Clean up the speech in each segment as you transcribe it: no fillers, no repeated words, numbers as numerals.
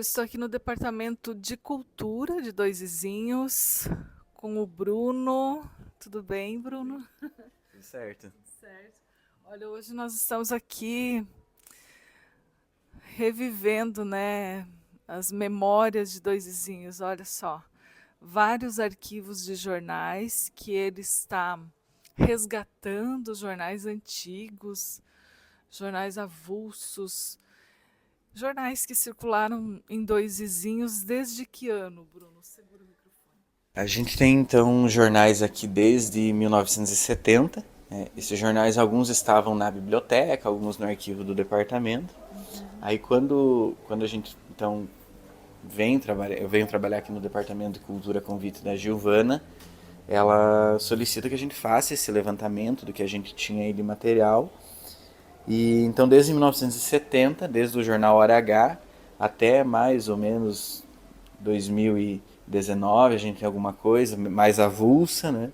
Eu estou aqui no departamento de cultura de Dois Vizinhos com o Bruno. Tudo bem, Bruno? Tudo certo. Certo. Olha, hoje nós estamos aqui revivendo, né, as memórias de Dois Vizinhos. Olha só, vários arquivos de jornais que ele está resgatando, jornais antigos, jornais avulsos, jornais que circularam em Dois Vizinhos desde que ano, Bruno? Segura o microfone. A gente tem então jornais aqui desde 1970. Esses jornais, alguns estavam na biblioteca, alguns no arquivo do departamento. Aí quando a gente então eu venho trabalhar aqui no departamento de cultura a convite da Giovana, ela solicita que a gente faça esse levantamento do que a gente tinha aí de material. E então desde 1970, desde o jornal Hora H até mais ou menos 2019, a gente tem alguma coisa mais avulsa, né?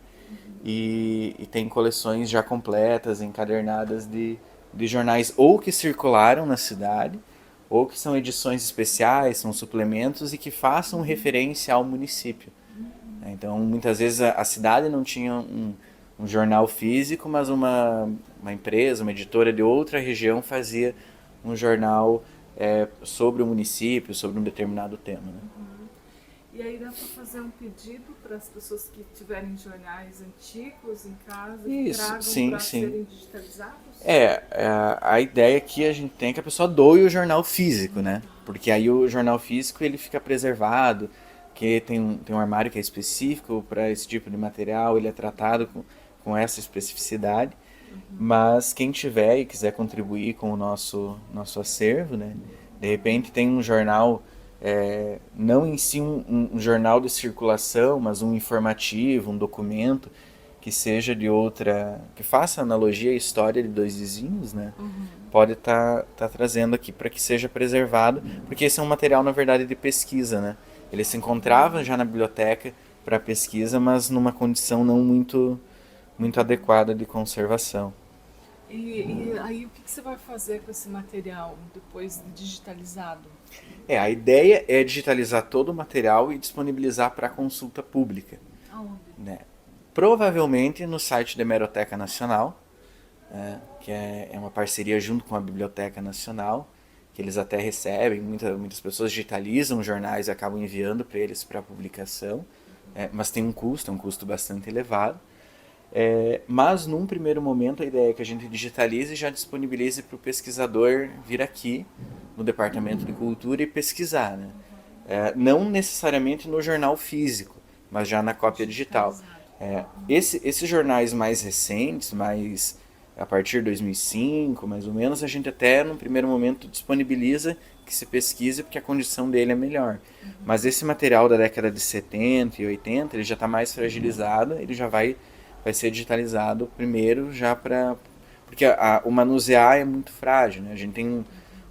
E tem coleções já completas, encadernadas de jornais ou que circularam na cidade, ou que são edições especiais, são suplementos e que façam referência ao município. Então, muitas vezes a cidade não tinha um jornal físico, mas uma empresa, uma editora de outra região fazia um jornal sobre o município, sobre um determinado tema. Né? E aí dá para fazer um pedido para as pessoas que tiverem jornais antigos em casa, que Isso, tragam sim, para sim. serem digitalizados? A ideia que a gente tem é que a pessoa doe o jornal físico, né? Porque aí o jornal físico ele fica preservado, que tem um armário que é específico para esse tipo de material, ele é tratado com essa especificidade. Mas quem tiver e quiser contribuir com o nosso acervo, né? De repente tem um jornal, não em si um jornal de circulação, mas um informativo, um documento que seja de outra, que faça analogia à história de Dois Vizinhos, né? Pode tá trazendo aqui para que seja preservado, porque esse é um material na verdade de pesquisa, né? Ele se encontrava já na biblioteca para pesquisa, mas numa condição não muito adequada de conservação. E aí o que você vai fazer com esse material depois de digitalizado? A ideia é digitalizar todo o material e disponibilizar para consulta pública, Aonde? né? Provavelmente no site da Hemeroteca Nacional, que é uma parceria junto com a Biblioteca Nacional, que eles até recebem, muitas pessoas digitalizam jornais e acabam enviando para eles para publicação, mas tem é um custo bastante elevado. Mas num primeiro momento a ideia é que a gente digitalize e já disponibilize para o pesquisador vir aqui no Departamento de Cultura e pesquisar. Né? Não necessariamente no jornal físico, mas já na cópia digital. Digitalizado. Esses jornais mais recentes, mais a partir de 2005, mais ou menos, a gente até no primeiro momento disponibiliza que se pesquise porque a condição dele é melhor. Mas esse material da década de 70 e 80, ele já está mais fragilizado, ele já vai ser digitalizado primeiro já para porque o manusear é muito frágil, né? A gente tem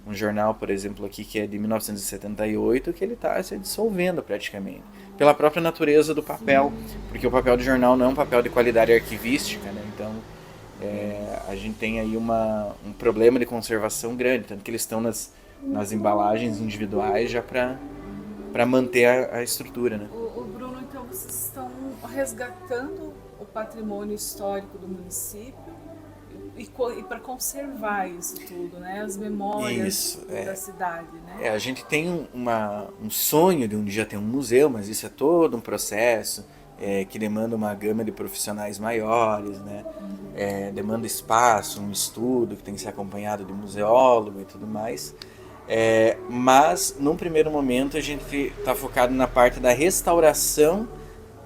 um jornal, por exemplo, aqui que é de 1978 que ele está se dissolvendo praticamente pela própria natureza do papel, porque o papel de jornal não é um papel de qualidade arquivística, né? Então a gente tem aí um problema de conservação grande, tanto que eles estão nas embalagens individuais já para manter a estrutura, né? O Bruno, então vocês estão resgatando o patrimônio histórico do município e para conservar isso tudo, né? As memórias Isso, da cidade, né? a gente tem um sonho de um dia ter um museu, mas isso é todo um processo que demanda uma gama de profissionais maiores, né? Demanda espaço, um estudo que tem que ser acompanhado de museólogo e tudo mais. Mas, num primeiro momento, a gente está focado na parte da restauração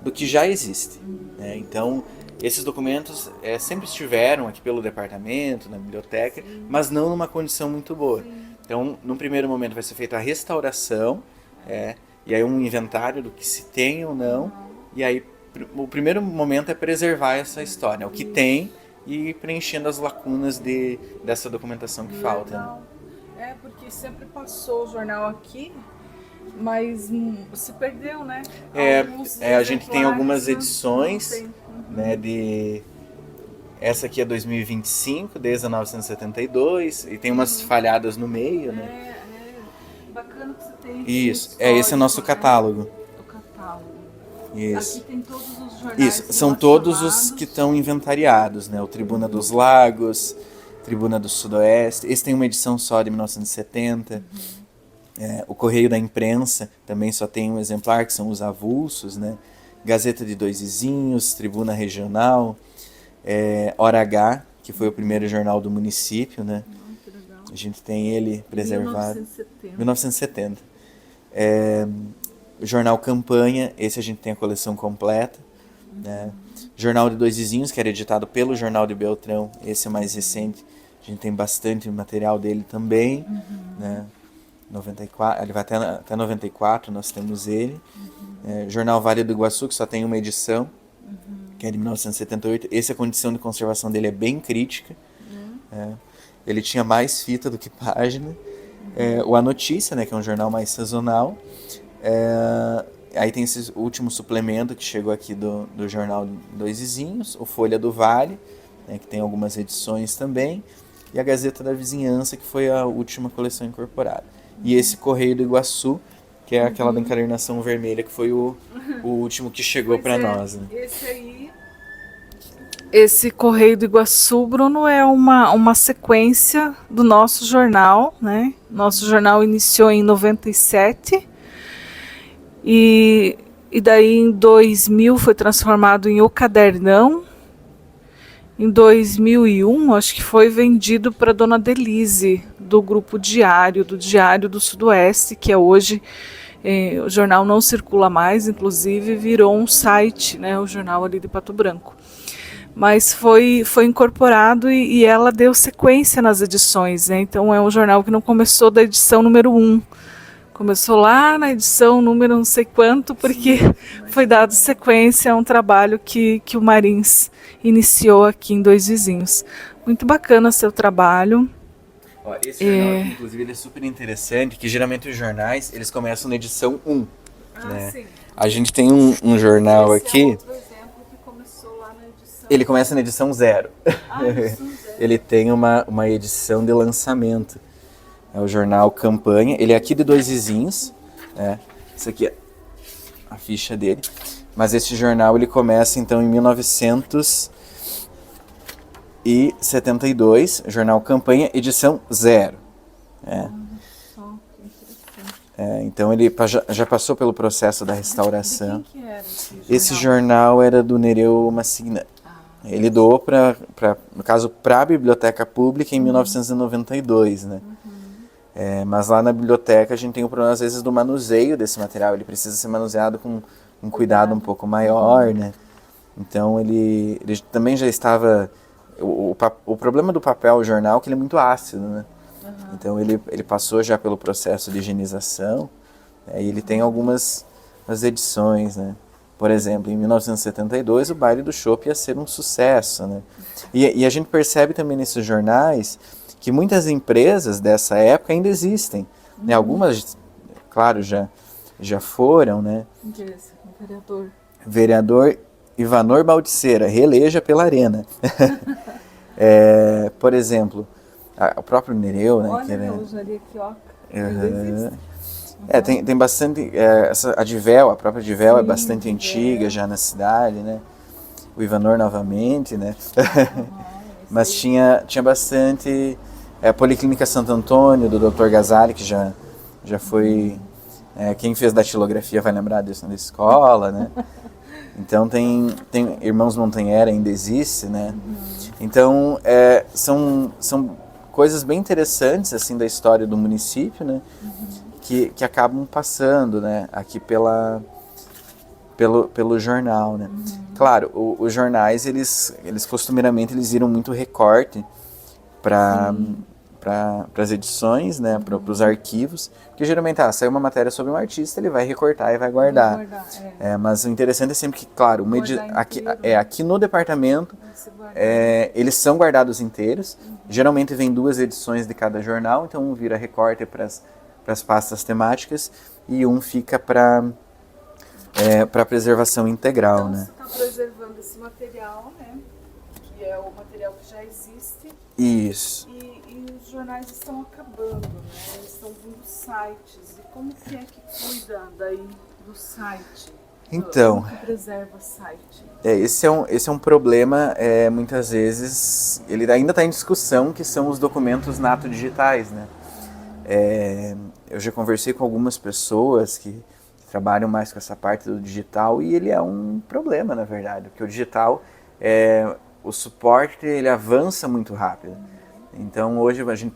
do que já existe. Né? Então, esses documentos sempre estiveram aqui pelo departamento, na biblioteca, Sim, mas não numa condição muito boa. sim. Então, no primeiro momento vai ser feita a restauração, e aí um inventário do que se tem ou não, e aí o primeiro momento é preservar essa história, o que tem e preenchendo as lacunas dessa documentação que falta. Né? Legal. É, porque sempre passou o jornal aqui, mas se perdeu, né? Alguns A gente tem exemplares algumas não edições, tem. né, de essa aqui é 2025, desde 1972, e tem umas falhadas no meio, né? É bacana que você tem Isso, esse é o nosso catálogo. O catálogo. Isso. Aqui tem todos os jornais. Isso, são todos os que estão inventariados, né? O Tribuna dos Lagos, Tribuna do Sudoeste. Esse tem uma edição só de 1970. O Correio da Imprensa também só tem um exemplar, que são os avulsos, né? Gazeta de Dois Vizinhos, Tribuna Regional, Hora H, que foi o primeiro jornal do município, né? Que legal. A gente tem ele preservado. 1970. 1970. O Jornal Campanha, esse a gente tem a coleção completa. Né? Jornal de Dois Vizinhos, que era editado pelo Jornal de Beltrão, esse é mais recente. A gente tem bastante material dele também. Né? 94, ele vai até 94, nós temos ele. Jornal Vale do Iguaçu, que só tem uma edição, que é de 1978. Esse, a condição de conservação dele é bem crítica. Ele tinha mais fita do que página. O A Notícia, né, que é um jornal mais sazonal. Aí tem esse último suplemento que chegou aqui do Jornal Dois Vizinhos, o Folha do Vale, né, que tem algumas edições também, e a Gazeta da Vizinhança, que foi a última coleção incorporada. E esse Correio do Iguaçu, que é aquela da encadernação vermelha, que foi o último que chegou para nós. Né? Esse aí. Esse Correio do Iguaçu, Bruno, é uma sequência do nosso jornal, né? Nosso jornal iniciou em 97 e daí em 2000 foi transformado em O Cadernão. Em 2001, acho que foi vendido para Dona Denise, do Grupo Diário, do Diário do Sudoeste, que é hoje, o jornal não circula mais, inclusive virou um site, né, o jornal ali de Pato Branco. Mas foi incorporado e ela deu sequência nas edições, né? Então é um jornal que não começou da edição número 1. Começou lá na edição número não sei quanto, porque foi dado sequência a um trabalho que o Marins iniciou aqui em Dois Vizinhos. Muito bacana seu trabalho. Ó, esse jornal, inclusive, ele é super interessante, que geralmente os jornais, eles começam na edição 1. Né? Sim. A gente tem um jornal Esse aqui, é outro exemplo que começou lá na edição. ele começa na edição 0. Edição 0. Ele tem uma edição de lançamento. É o jornal Campanha, ele é aqui de Dois Vizinhos, né? Isso aqui é a ficha dele. Mas esse jornal ele começa então em 1972, jornal Campanha, edição 0. Então ele já passou pelo processo da restauração. De quem que era Esse jornal era do Nereu Massina. Ele doou no caso, para a Biblioteca Pública em 1992, né? Mas lá na biblioteca a gente tem o problema, às vezes, do manuseio desse material. Ele precisa ser manuseado com um cuidado um pouco maior, né? Então ele também já estava... O problema do papel jornal é que ele é muito ácido, né? Então ele passou já pelo processo de higienização, e ele tem algumas edições, né? Por exemplo, em 1972 o Baile do Chopp ia ser um sucesso, né? E a gente percebe também nesses jornais que muitas empresas dessa época ainda existem. Né? Algumas, claro, já foram, né? Vereador Ivanor Baldiceira, reeleja pela Arena. Por exemplo, o próprio Nereu, né? Olha a usaria aqui, ó. Tem bastante... a Divel, a própria Divel é bastante antiga já na cidade, né? O Ivanor novamente, né? Mas tinha bastante... A Policlínica Santo Antônio, do Dr. Gazali, que já foi... quem fez datilografia vai lembrar disso na escola, né? Então tem Irmãos Montanhera, ainda existe, né? Então são coisas bem interessantes assim da história do município, né? Que acabam passando, né? Aqui pelo jornal, né? Claro, os jornais, eles costumeiramente viram muito recorte para as edições, né, para os arquivos, porque geralmente saiu uma matéria sobre um artista, ele vai recortar e vai guardar. Mas o interessante é sempre que, claro, aqui no departamento, eles são guardados inteiros, geralmente vem 2 edições de cada jornal, então um vira recorte para as pastas temáticas e um fica para preservação integral. Então, né? você está preservando esse material, né, que é o material que já existe. Isso. E os jornais estão acabando, né? Estão vindo sites. E como que é que cuida daí do site? Então, como que preserva o site? esse é um problema, muitas vezes, ele ainda está em discussão, que são os documentos nato digitais, né? Eu já conversei com algumas pessoas que trabalham mais com essa parte do digital e ele é um problema, na verdade, porque o digital, o suporte, ele avança muito rápido. Então hoje a gente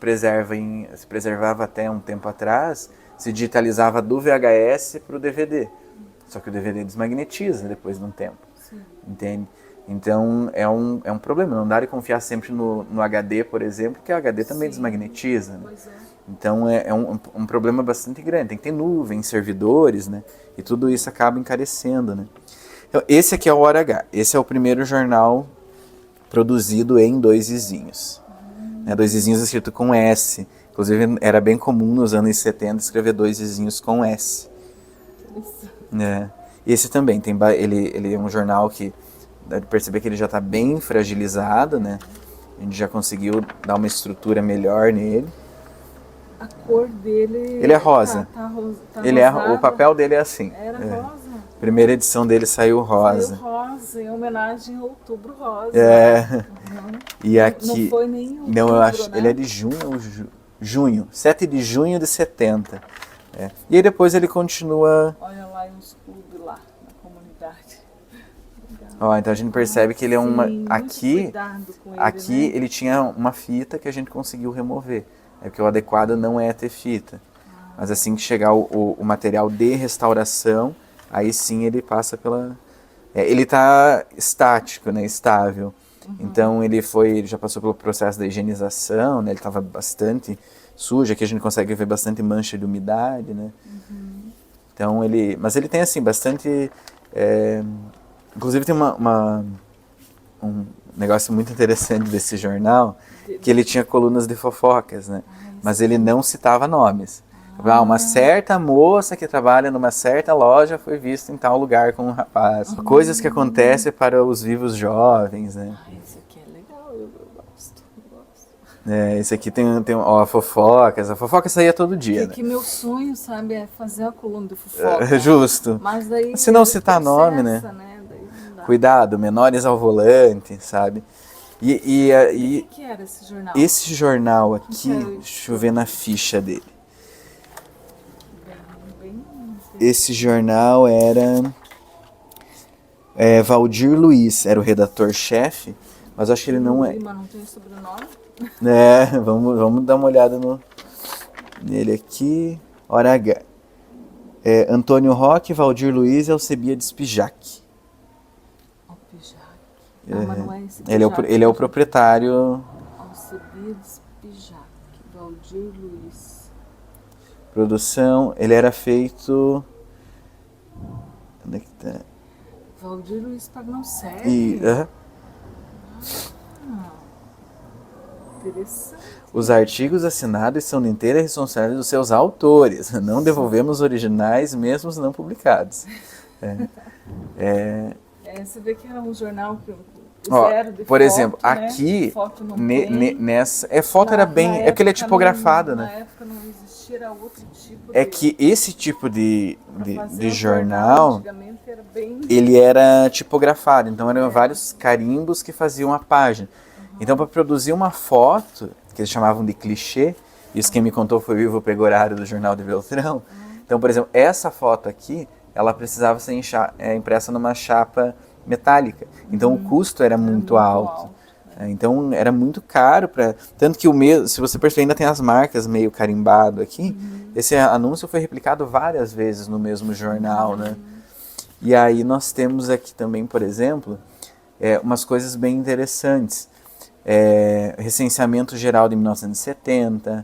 se preservava até um tempo atrás, se digitalizava do VHS para o DVD. Só que o DVD desmagnetiza depois de um tempo. Sim. Entende? Então é um problema. Não dá de confiar sempre no HD, por exemplo, porque o HD também desmagnetiza. Né? Pois é. Então é um problema bastante grande. Tem que ter nuvem, servidores, né? E tudo isso acaba encarecendo. Né? Então, esse aqui é o Hora H. Esse é o primeiro jornal produzido em 2 izinhos. 2 izinhos escrito com S. Inclusive era bem comum nos anos 70 escrever 2 izinhos com S. Esse também, ele é um jornal que dá de perceber que ele já está bem fragilizado, né? A gente já conseguiu dar uma estrutura melhor nele. A cor dele... Ele é rosa. Tá O papel dele é assim. Era rosa. A primeira edição dele saiu rosa. Saiu rosa, em homenagem ao Outubro Rosa. E aqui... Não foi nem outubro, não, eu acho, né? ele é de junho, 7 de junho de 70. E aí depois ele continua... Olha lá uns clubes lá na comunidade. Então a gente percebe que ele é uma... Sim, Aqui né? ele tinha uma fita que a gente conseguiu remover. Porque o adequado não é ter fita. Mas assim que chegar o material de restauração, aí sim ele passa pela... ele está estático, né? Estável. Então ele já passou pelo processo da higienização, né? Ele estava bastante sujo. Aqui a gente consegue ver bastante mancha de umidade, né? Então mas ele tem assim bastante... inclusive tem um negócio muito interessante desse jornal, que ele tinha colunas de fofocas, né? Mas ele não citava nomes. Uma certa moça que trabalha numa certa loja foi vista em tal lugar com um rapaz. Coisas que acontecem para os vivos jovens, né? Isso aqui é legal, eu gosto. Esse aqui tem fofocas. A fofoca saía todo dia, né? Que meu sonho, sabe, é fazer a coluna de fofoca. Justo. Mas daí... Se não citar nome, né? Daí não dá. Cuidado, menores ao volante, sabe? O que era esse jornal? Esse jornal aqui, deixa eu ver na ficha dele. Esse jornal era Valdir Luiz, era o redator-chefe, mas acho que ele não é. Mas não tem sobrenome? Vamos dar uma olhada nele aqui. Hora H. Antônio Roque, Valdir Luiz e Alcebiades Pijac. Mas não é esse ele é o proprietário. Alcebiades Pijac, Valdir Luiz. Produção, ele era feito... Onde é que tá? Valdir Luiz Pagnoncelli. Interessante. Os artigos assinados são de inteira responsabilidade dos seus autores. Não devolvemos originais, mesmo os não publicados. Você vê que era um jornal que... Zero de por foto, exemplo, né? aqui, Foto não nessa... foto era bem... É porque ele é tipografado, né? Na época não existia, era outro tipo de... que esse tipo de jornal, antigamente era bem... ele era tipografado, então eram vários carimbos que faziam a página. Então, para produzir uma foto, que eles chamavam de clichê, isso quem me contou foi o Ivo Pegorário, do Jornal de Beltrão. Então, por exemplo, essa foto aqui, ela precisava ser impressa numa chapa metálica. Então o custo era muito alto. Então era muito caro tanto que se você perceber, ainda tem as marcas meio carimbado aqui. Esse anúncio foi replicado várias vezes no mesmo jornal, né? E aí nós temos aqui também, por exemplo, umas coisas bem interessantes. Recenseamento geral de 1970,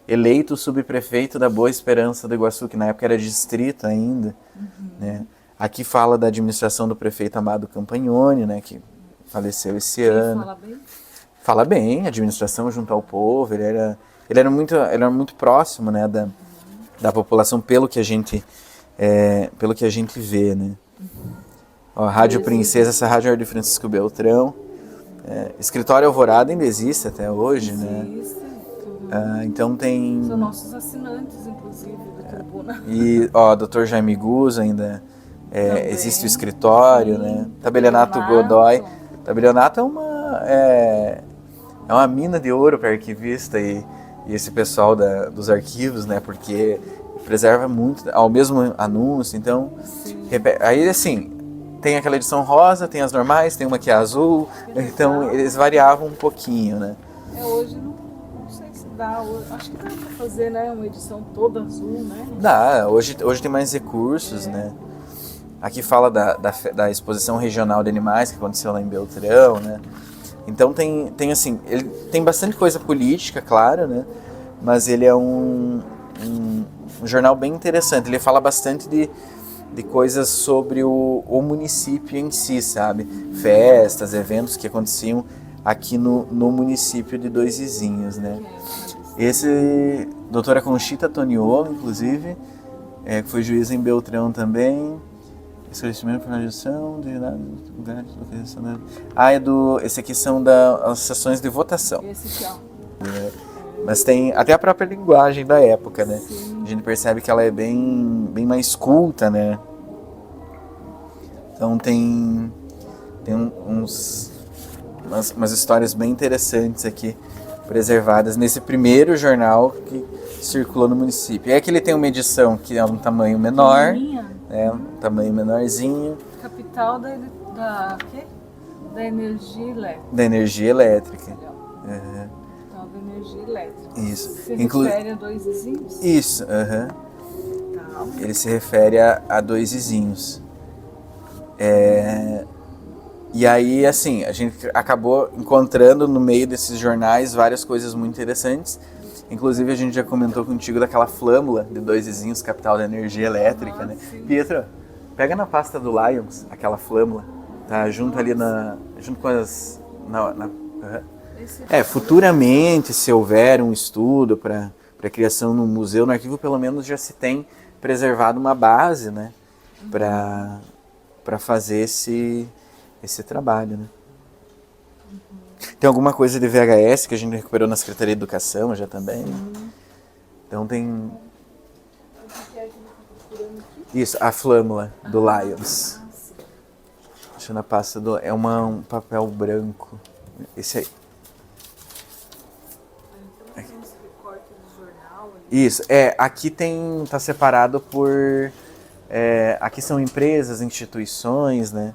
eleito subprefeito da Boa Esperança do Iguaçu, que na época era distrito ainda, né? Aqui fala da administração do prefeito Amado Campagnoni, né, que faleceu esse ano. Fala bem? Fala bem, administração junto ao povo, ele era muito próximo, né, da população, pelo que a gente vê, né. Rádio Princesa, essa rádio era de Francisco Beltrão. Escritório Alvorada ainda existe até hoje, né? Existe, tudo. Então tem... São nossos assinantes, inclusive, da tribuna. E, ó, Dr. Jaime Guz ainda existe o escritório, sim. né? Tabelionato Godoy. Tabelionato é uma mina de ouro para arquivista e esse pessoal dos arquivos, né? Porque preserva muito, ao mesmo anúncio, então... Aí, assim, tem aquela edição rosa, tem as normais, tem uma que é azul, então eles variavam um pouquinho, né? Hoje não sei se dá, acho que dá pra fazer, né, uma edição toda azul, né? Dá, hoje tem mais recursos, né? Aqui fala da exposição regional de animais que aconteceu lá em Beltrão, né? Então tem assim, ele tem bastante coisa política, claro, né? Mas ele é um jornal bem interessante. Ele fala bastante de coisas sobre o município em si, sabe? Festas, eventos que aconteciam aqui no município de Dois Vizinhos, né? Esse, doutora Conchita Toniolo, inclusive, que foi juíza em Beltrão também. Esclarecimento para gestão de lugares de localização. Esse aqui são das sessões de votação. Esse aqui, ó. Mas tem até a própria linguagem da época, né? Sim. A gente percebe que ela é bem mais culta, né? Então tem umas histórias bem interessantes aqui, preservadas nesse primeiro jornal que circulou no município. É que ele tem uma edição que é um tamanho menor, um tamanho menorzinho. Capital da energia elétrica. Da energia elétrica. Capital da energia elétrica. Isso. Se refere a Dois Vizinhos? Isso, Tá. Ele se refere a Dois Vizinhos. E aí, assim, a gente acabou encontrando no meio desses jornais várias coisas muito interessantes. Inclusive, a gente já comentou contigo daquela flâmula de Dois Vizinhos, capital da energia elétrica, né? Sim. Pietro, pega na pasta do Lions, aquela flâmula, tá? Junto ali junto com as... futuramente, se houver um estudo para criação no museu, no arquivo, pelo menos já se tem preservado uma base, né? Para fazer esse trabalho, né? Tem alguma coisa de VHS que a gente recuperou na Secretaria de Educação já também. Então tem... Isso, a flâmula do Lions. Deixa na pasta do... É um papel branco. Esse aí. Isso, aqui tá separado por... aqui são empresas, instituições, né?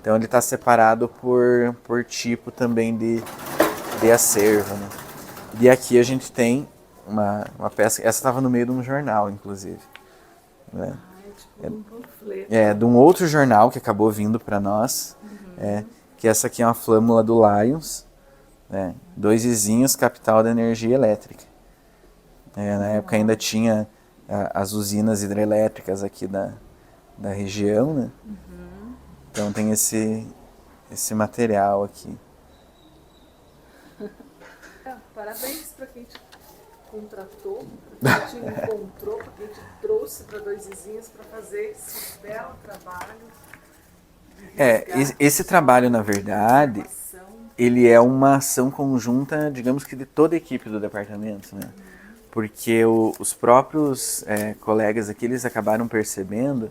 Então ele está separado por tipo também de acervo, né? E aqui a gente tem uma peça, essa estava no meio de um jornal, inclusive. Né? Um panfleto. De um outro jornal que acabou vindo para nós, que essa aqui é uma flâmula do Lions, né? Dois Vizinhos, capital da energia elétrica. Na época ainda tinha as usinas hidrelétricas aqui da região, né? Então tem esse material aqui. Parabéns para quem te contratou, para quem te encontrou, para quem te trouxe para Dois Vizinhos para fazer esse belo trabalho. Esse trabalho, na verdade, ele é uma ação conjunta, digamos que de toda a equipe do departamento, né? Porque os próprios colegas aqui, eles acabaram percebendo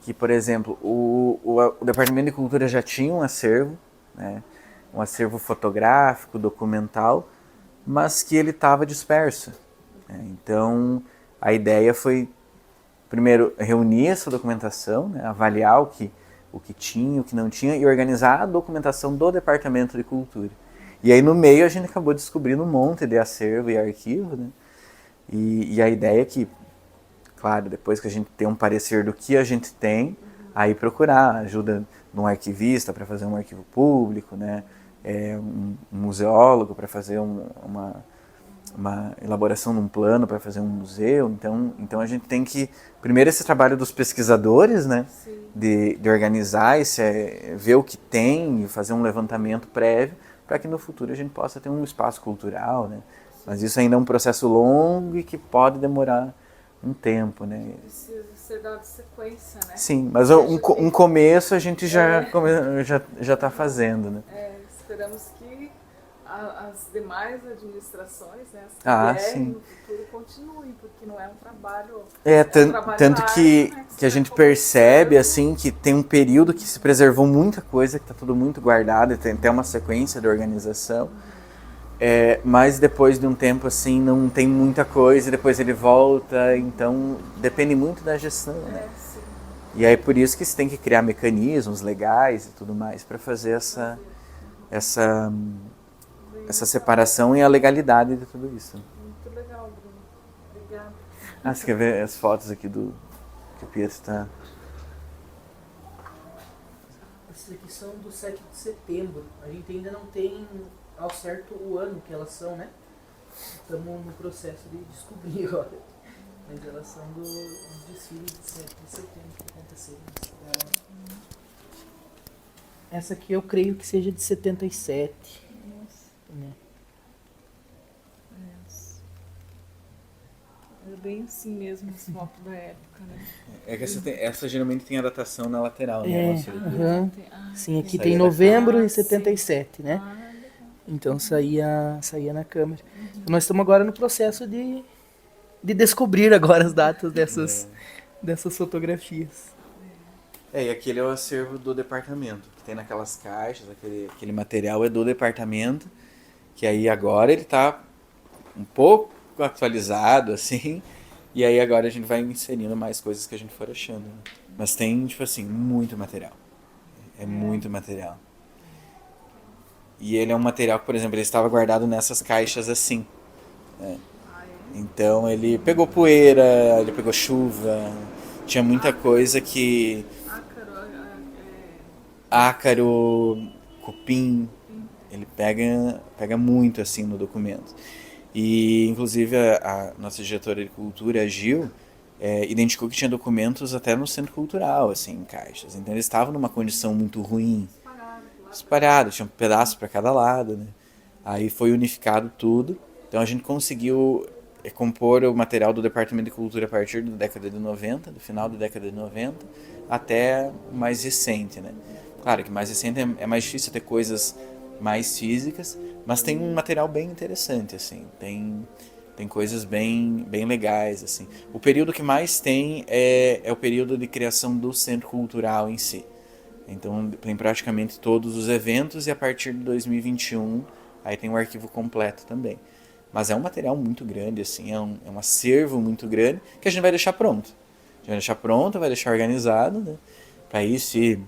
que, por exemplo, o Departamento de Cultura já tinha um acervo, né, um acervo fotográfico, documental, mas que ele estava disperso. Então, a ideia foi, primeiro, reunir essa documentação, né, avaliar o que tinha, o que não tinha, e organizar a documentação do Departamento de Cultura. E aí, no meio, a gente acabou descobrindo um monte de acervo e arquivo, né, e a ideia é que, claro, depois que a gente tem um parecer do que a gente tem, aí procurar ajuda de um arquivista para fazer um arquivo público, né? Um museólogo para fazer uma elaboração de um plano para fazer um museu. Então a gente tem que, primeiro, esse trabalho dos pesquisadores, né? De organizar, ver o que tem e fazer um levantamento prévio para que no futuro a gente possa ter um espaço cultural, né? Mas isso ainda é um processo longo e que pode demorar um tempo, né? Precisa ser dado sequência, né? Sim, mas um começo a gente já está fazendo, né? esperamos que as demais administrações, né, as que vierem Sim. no futuro, continuem, porque não é um trabalho... Tanto que, árduo, né, que a você vai gente percebe, começando. assim, que tem um período que se preservou muita coisa, que tá tudo muito guardado, e tem até uma sequência de organização. Mas depois de um tempo, assim, não tem muita coisa, e depois ele volta, então depende muito da gestão, né? Sim. E aí por isso que você tem que criar mecanismos legais e tudo mais para fazer essa separação e a legalidade de tudo isso. Muito legal, Bruno. Obrigada. Você quer ver as fotos aqui do que o Pietro está... Essas aqui são do 7 de setembro. A gente ainda não tem ao certo o ano que elas são, né? Estamos no processo de descobrir agora. Mas elas são do desfile de 7 de setembro que aconteceu na cidade. Essa aqui eu creio que seja de 77. Né? É bem assim mesmo, as fotos da época, né? que essa geralmente tem a datação na lateral, né? Sim, aqui Saía tem da novembro Câmara. e 77, né? Legal. Então saía na Câmara. Nós estamos agora no processo de descobrir agora as datas dessas fotografias. E aquele é o acervo do departamento, que tem naquelas caixas, aquele material é do departamento, que aí agora ele está um pouco atualizado, assim, e aí agora a gente vai inserindo mais coisas que a gente for achando. Né? Mas tem, tipo assim, muito material. É muito material. E ele é um material que, por exemplo, ele estava guardado nessas caixas assim. Né? Então ele pegou poeira, ele pegou chuva, tinha muita coisa que... Ácaro, cupim, ele pega muito assim no documento. E inclusive a nossa diretora de cultura, a Gil, identificou que tinha documentos até no centro cultural, assim, em caixas. Então eles estavam numa condição muito ruim, espalhado, tinha um pedaço para cada lado, né? Aí foi unificado tudo. Então a gente conseguiu compor o material do Departamento de Cultura a partir da década de 90, do final da década de 90, até o mais recente, né? Claro que mais recente é mais difícil ter coisas mais físicas, mas tem um material bem interessante, assim, tem coisas bem legais, assim. O período que mais tem é o período de criação do Centro Cultural em si. Então tem praticamente todos os eventos e a partir de 2021 aí tem um arquivo completo também. Mas é um material muito grande, assim, é um acervo muito grande que a gente vai deixar pronto. A gente vai deixar pronto, vai deixar organizado, né? Para aí se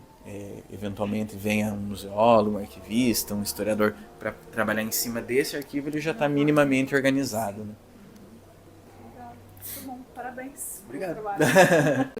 eventualmente venha um museólogo, um arquivista, um historiador para trabalhar em cima desse arquivo, ele já está minimamente organizado. Né? Legal. Muito bom, parabéns. Obrigado. Pelo trabalho.